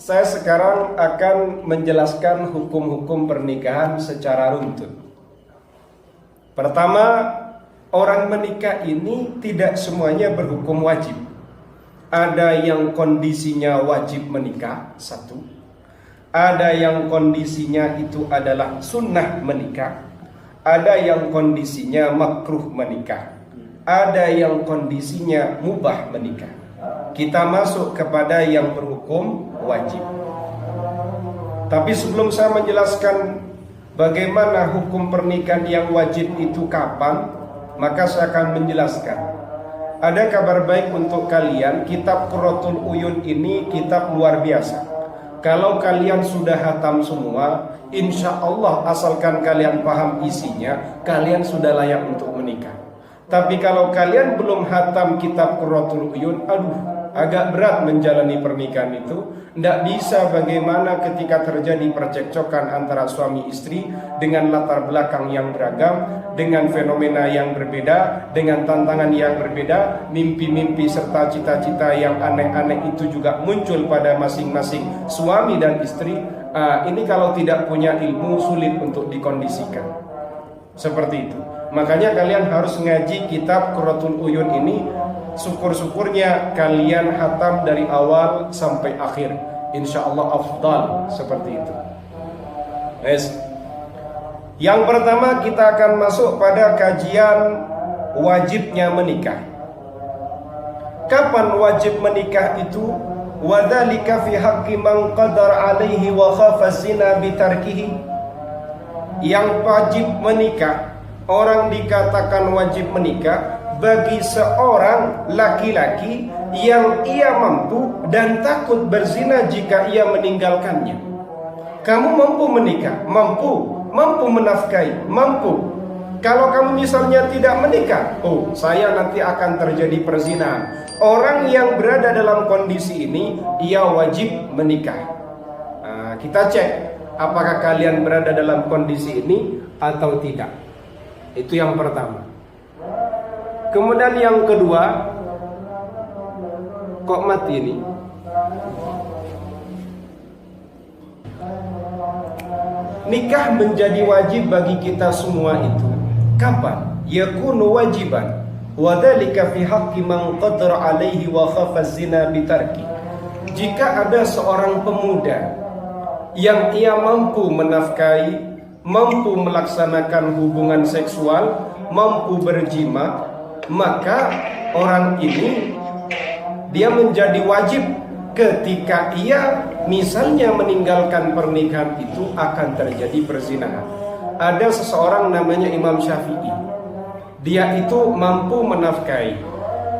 Saya sekarang akan menjelaskan hukum-hukum pernikahan secara runtut. Pertama, orang menikah ini tidak semuanya berhukum wajib. Ada yang kondisinya wajib menikah, satu. Ada yang kondisinya itu adalah sunnah menikah. Ada yang kondisinya makruh menikah. Ada yang kondisinya mubah menikah. Kita masuk kepada yang berhukum wajib. Tapi sebelum saya menjelaskan bagaimana hukum pernikahan yang wajib itu kapan, maka saya akan menjelaskan. Ada kabar baik untuk kalian, kitab Qurratul Uyun ini kitab luar biasa. Kalau kalian sudah hatam semua, insya Allah asalkan kalian paham isinya, kalian sudah layak untuk menikah. Tapi kalau kalian belum hatam kitab Qurratul Uyun, agak berat menjalani pernikahan itu. Tidak bisa bagaimana ketika terjadi percekcokan antara suami istri dengan latar belakang yang beragam, dengan fenomena yang berbeda, dengan tantangan yang berbeda, mimpi-mimpi serta cita-cita yang aneh-aneh itu juga muncul pada masing-masing suami dan istri. Ini kalau tidak punya ilmu sulit untuk dikondisikan. Seperti itu. Makanya kalian harus ngaji kitab Qurratul Uyun ini. Syukur-syukurnya kalian hatam dari awal sampai akhir. Insya Allah afdal. Seperti itu. Yes. Yang pertama kita akan masuk pada kajian wajibnya menikah. Kapan wajib menikah itu? Wadzalika fi haqqi man qadar alaihi wa khafa zina bitarkihi. Yang wajib menikah, orang dikatakan wajib menikah bagi seorang laki-laki yang ia mampu dan takut berzina jika ia meninggalkannya. Kamu mampu menikah, mampu menafkahi, mampu. Kalau kamu misalnya tidak menikah, saya nanti akan terjadi perzinahan. Orang yang berada dalam kondisi ini, ia wajib menikah. Kita cek, apakah kalian berada dalam kondisi ini atau tidak. Itu yang pertama. Kemudian yang kedua, kok mati ini? Nikah menjadi wajib bagi kita semua itu kapan? Yakunu wajiban wa dzalika fi haqqi man qadara alaihi wa khafa zina bitarki. Jika ada seorang pemuda yang ia mampu menafkahi, mampu melaksanakan hubungan seksual, mampu berjima, maka orang ini dia menjadi wajib ketika ia misalnya meninggalkan pernikahan itu akan terjadi perzinahan. Ada seseorang namanya Imam Syafi'i. Dia itu mampu menafkahi.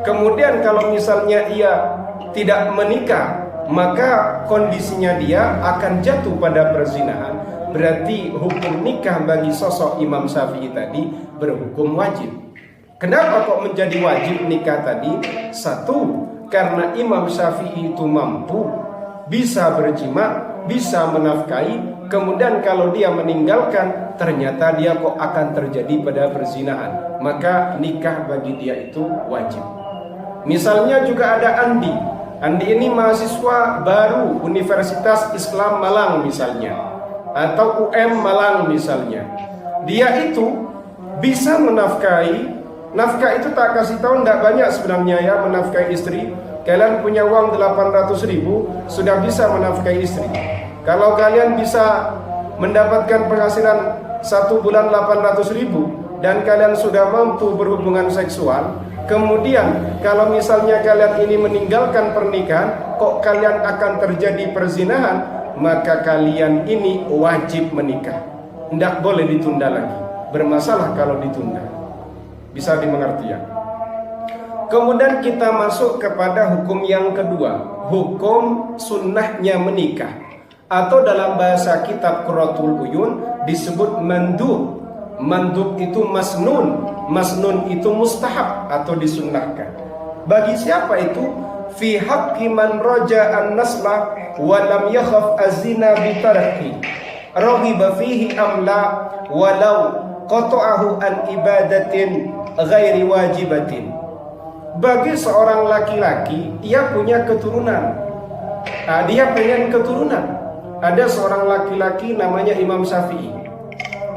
Kemudian kalau misalnya ia tidak menikah, maka kondisinya dia akan jatuh pada perzinahan. Berarti hukum nikah bagi sosok Imam Syafi'i tadi berhukum wajib. Kenapa kok menjadi wajib nikah tadi? Satu, karena Imam Syafi'i itu mampu, bisa berjima, bisa menafkahi. Kemudian kalau dia meninggalkan, ternyata dia kok akan terjadi pada perzinahan. Maka nikah bagi dia itu wajib. Misalnya juga ada Andi. Andi ini mahasiswa baru Universitas Islam Malang misalnya, atau UM Malang misalnya. Dia itu bisa menafkahi. Nafkah itu tak kasih tahu, tidak banyak sebenarnya ya menafkahi istri. Kalian punya uang 800.000, sudah bisa menafkahi istri. Kalau kalian bisa mendapatkan penghasilan 1 bulan 800.000 dan kalian sudah mampu berhubungan seksual, kemudian kalau misalnya kalian ini meninggalkan pernikahan, kok kalian akan terjadi perzinahan, maka kalian ini wajib menikah. Tidak boleh ditunda lagi. Bermasalah kalau ditunda. Bisa dimengerti ya. Kemudian kita masuk kepada hukum yang kedua, hukum sunnahnya menikah, atau dalam bahasa kitab Qurratul Uyun disebut mandub. Mandub itu masnun, masnun itu mustahab atau disunnahkan. Bagi siapa itu? Fi haqqi man raja an-nasla wa lam yakhaf az-zina bi tarki. Raghiba fihi amla walau qata'ahu an ibadatin ghairi wajibatin. Bagi seorang laki-laki, ia punya keturunan. dia pengen keturunan. Ada seorang laki-laki namanya Imam Syafi'i.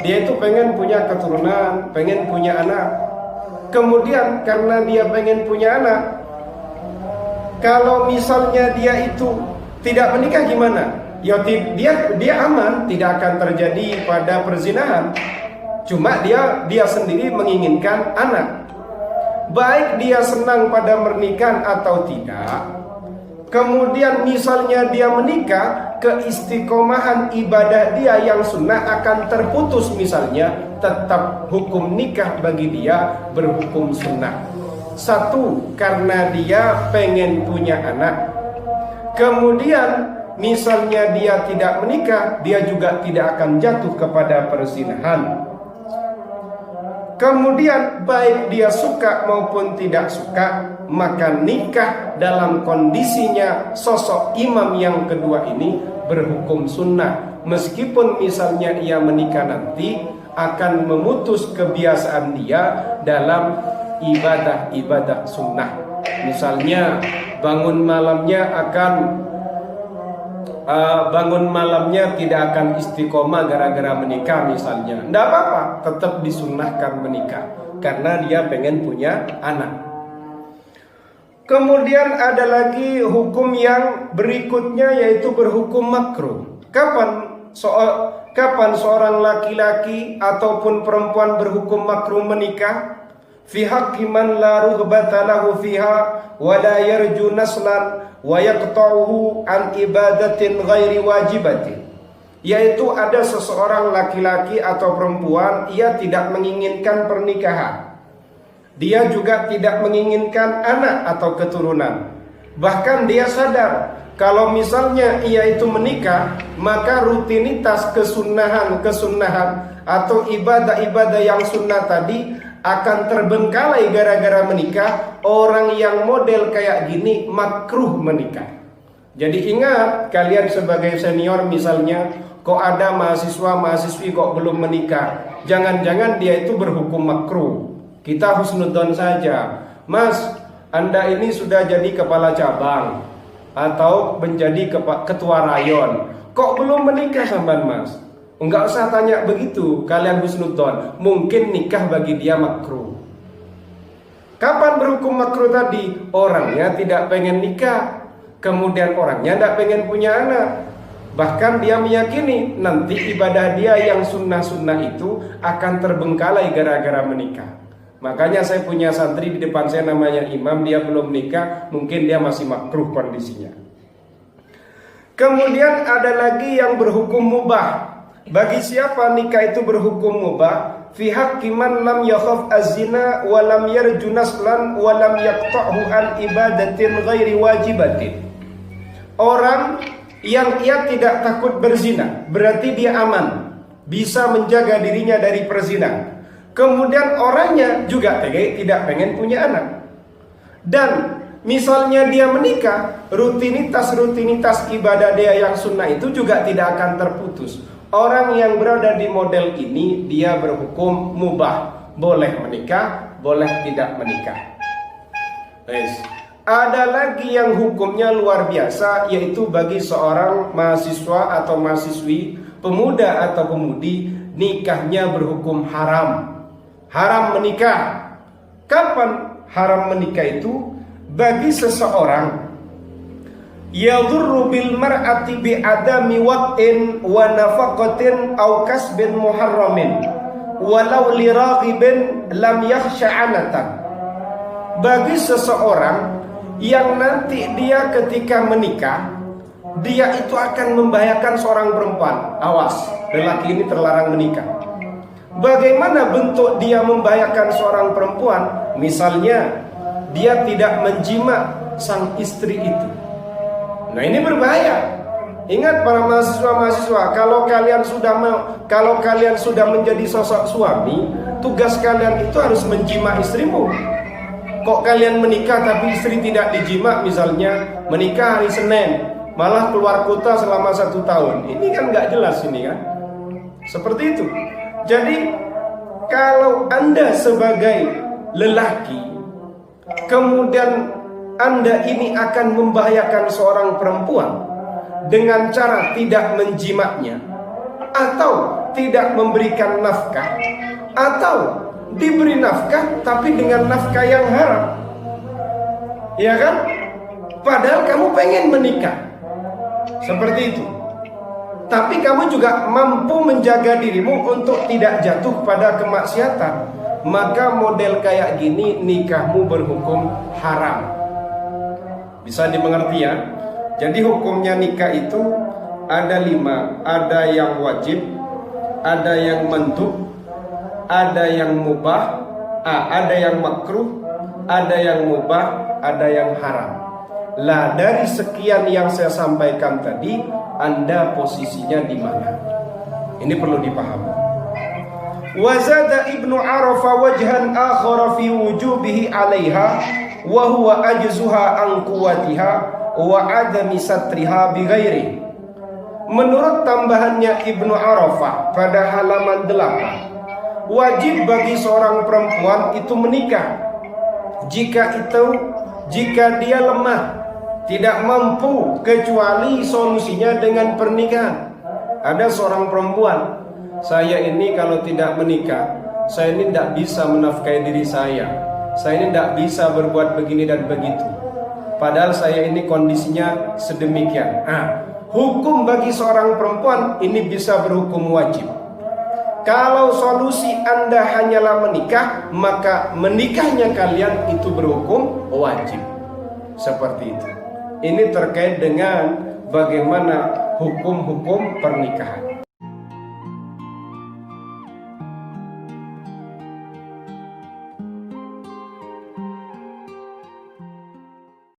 Dia itu pengen punya keturunan, pengen punya anak. Kemudian karena dia pengen punya anak, kalau misalnya dia itu tidak menikah gimana? Ya dia aman, tidak akan terjadi pada perzinahan. Cuma dia sendiri menginginkan anak. Baik dia senang pada pernikahan atau tidak, kemudian misalnya dia menikah, keistiqomahan ibadah dia yang sunnah akan terputus. Misalnya tetap hukum nikah bagi dia berhukum sunnah. Satu, karena dia pengen punya anak. Kemudian misalnya dia tidak menikah, dia juga tidak akan jatuh kepada perzinahan. Kemudian baik dia suka maupun tidak suka, maka nikah dalam kondisinya sosok imam yang kedua ini berhukum sunnah. Meskipun misalnya ia menikah nanti akan memutus kebiasaan dia dalam ibadah-ibadah sunnah. Misalnya bangun malamnya tidak akan istiqomah gara-gara menikah misalnya. Tidak apa-apa, tetap disunnahkan menikah karena dia pengen punya anak. Kemudian ada lagi hukum yang berikutnya, yaitu berhukum makruh. Kapan seorang laki-laki ataupun perempuan berhukum makruh menikah? Fi haqqi man la rughbata lahu fiha wa la yarju naslan wa yaqta'uhu an ibadatin ghairi wajibatin. Yaitu ada seseorang laki-laki atau perempuan, ia tidak menginginkan pernikahan, dia juga tidak menginginkan anak atau keturunan. Bahkan dia sadar kalau misalnya ia itu menikah, maka rutinitas kesunahan atau ibadah-ibadah yang sunnah tadi akan terbengkalai gara-gara menikah. Orang yang model kayak gini makruh menikah. Jadi ingat, kalian sebagai senior misalnya, kok ada mahasiswa-mahasiswi kok belum menikah, jangan-jangan dia itu berhukum makruh. Kita husnudzon saja. Mas, Anda ini sudah jadi kepala cabang atau menjadi ketua rayon, kok belum menikah sampean Mas? Enggak usah tanya begitu, kalian husnudzon. Mungkin nikah bagi dia makruh. Kapan berhukum makruh tadi? Orangnya tidak pengen nikah, kemudian orangnya tidak pengen punya anak. Bahkan dia meyakini nanti ibadah dia yang sunnah-sunnah itu akan terbengkalai gara-gara menikah. Makanya saya punya santri di depan saya namanya Imam, dia belum nikah, mungkin dia masih makruh kondisinya. Kemudian ada lagi yang berhukum mubah. Bagi siapa nikah itu berhukum mubah? Fi haqqi man lam yakhaf az-zina wa lam yarju naslan wa lam yaqta'hu an ibadatin ghairi wajibatin. Orang yang ia tidak takut berzina, berarti dia aman, bisa menjaga dirinya dari perzinahan. Kemudian orangnya juga tidak pengen punya anak. Dan misalnya dia menikah, rutinitas ibadah dia yang sunnah itu juga tidak akan terputus. Orang yang berada di model ini, dia berhukum mubah. Boleh menikah, boleh tidak menikah. Ada lagi yang hukumnya luar biasa, yaitu bagi seorang mahasiswa atau mahasiswi, pemuda atau pemudi, nikahnya berhukum haram. Haram menikah. Kapan haram menikah itu? Bagi seseorang yadurru bil mar'ati bi adami waqin wa nafaqatin aw kasbin muharramin walau li raghibin lam yakhsha anatan. Bagi seseorang yang nanti dia ketika menikah, dia itu akan membahayakan seorang perempuan. Awas, lelaki ini terlarang menikah. Bagaimana bentuk dia membahayakan seorang perempuan? Misalnya dia tidak menjima sang istri itu. Nah, ini berbahaya. Ingat para mahasiswa-mahasiswa, kalau kalian sudah menjadi sosok suami, tugas kalian itu harus menjima istrimu. Kok kalian menikah tapi istri tidak dijima, misalnya menikah hari Senin, malah keluar kota selama 1 tahun. Ini kan nggak jelas ini kan. Seperti itu. Jadi kalau Anda sebagai lelaki, kemudian Anda ini akan membahayakan seorang perempuan, dengan cara tidak menjimatnya, atau tidak memberikan nafkah, atau diberi nafkah tapi dengan nafkah yang haram, ya kan? Padahal kamu pengen menikah, seperti itu. Tapi kamu juga mampu menjaga dirimu untuk tidak jatuh pada kemaksiatan, maka model kayak gini nikahmu berhukum haram. Bisa dimengerti ya? Jadi hukumnya nikah itu ada 5. Ada yang wajib, ada yang mandub, ada yang mubah, ada yang makruh, ada yang mubah, ada yang haram. Lah dari sekian yang saya sampaikan tadi, Anda posisinya di mana? Ini perlu dipahami. Wazada Ibnu Arafa wajhan akhara fi wujubihi 'alaiha wa huwa ajzuha an quwwatiha wa adami satriha bighairi. Menurut tambahannya Ibnu Arafah pada halaman 8, wajib bagi seorang perempuan itu menikah jika dia lemah, tidak mampu, kecuali solusinya dengan pernikahan. Ada seorang perempuan, saya ini kalau tidak menikah, saya ini tidak bisa menafkahi diri saya ini tidak bisa berbuat begini dan begitu, padahal saya ini kondisinya sedemikian. Hukum bagi seorang perempuan ini bisa berhukum wajib. Kalau solusi Anda hanyalah menikah, maka menikahnya kalian itu berhukum wajib. Seperti itu. Ini terkait dengan bagaimana hukum-hukum pernikahan.